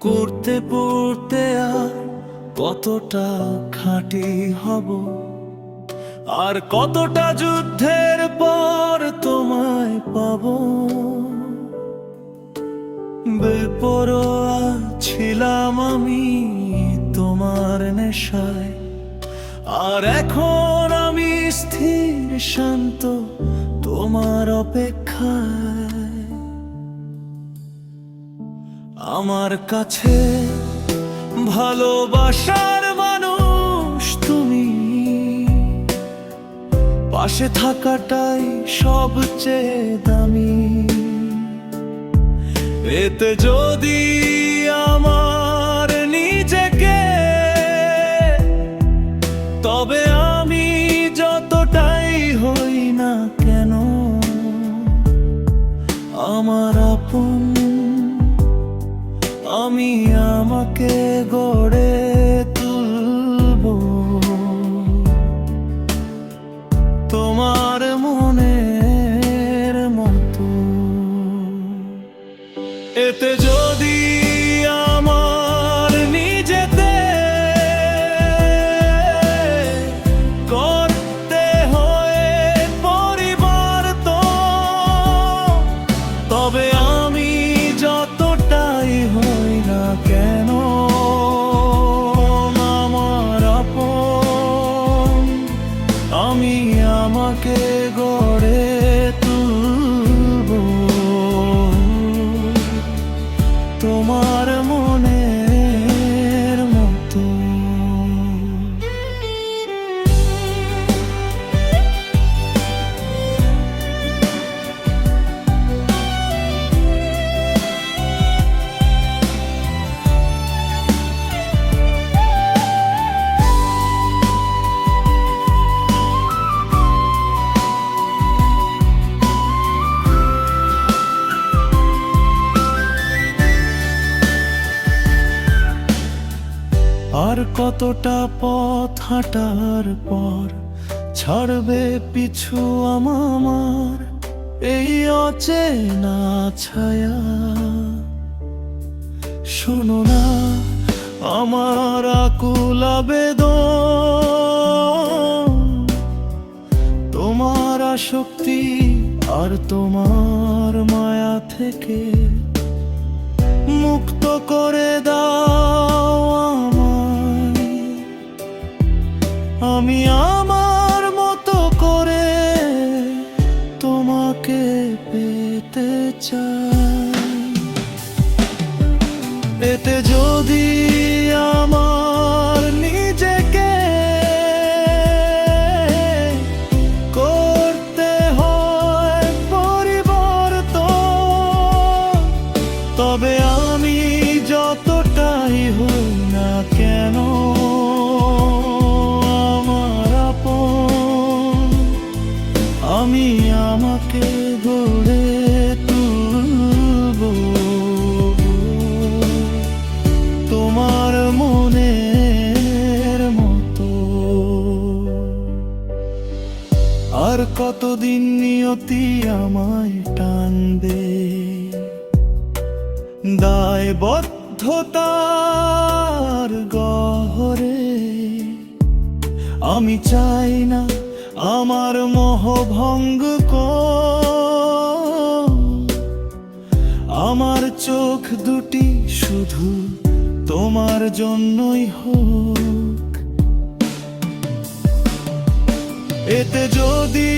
করতে পড়তে আর কতটা খাঁটি হব, আর কতটা যুদ্ধের পর তোমায় পাব। বেপরোয়া ছিলাম আমি তোমার নেশায়, আর এখন আমি স্থির শান্ত তোমার অপেক্ষায়। আমার কাছে ভালোবাসার মানুষ তুমি, পাশে থাকাটাই সবচেয়ে দামি। এতে যদি আমার নিজেকে, তবে আমি যতটাই হই না কেন আমার আপন, আমি আমাকে গড়ে তুলব তোমার মনের মতো। এতে যদি আমার নিজেতে করতে হয় পরিবর্তন, তবে আমি যতটাই হই না কেন আমার আপন, আমি আমাকে গড়ে তুলব তোমার মনের মতো। আর কতটা পথ হাঁটার পর ছাড়বে পিছু আমার এই অচেনা ছায়া। শোনো না আমার আকুল আবেদন, তোমার আসক্তি আর তোমার মায়া থেকে মুক্ত করে দাও আমায়। আমি আমার মতো করে তোমাকে পেতে চাই। এতে যদি আমার নিজেকে করতে হয় পরিবর্তন, তবে আমি যতটাই হই না কেন আমার আপন, আমি আমাকে গড়ে তুলব তোমার মনের মতো। আর কতদিন নিয়তি আমায় টানবে দায়বদ্ধতার গহরে। আমি চাই না আমার মোহ ভঙ্গ কর, আমার চোখ দুটি শুধু তোমার জন্যই হোক। এতে যদি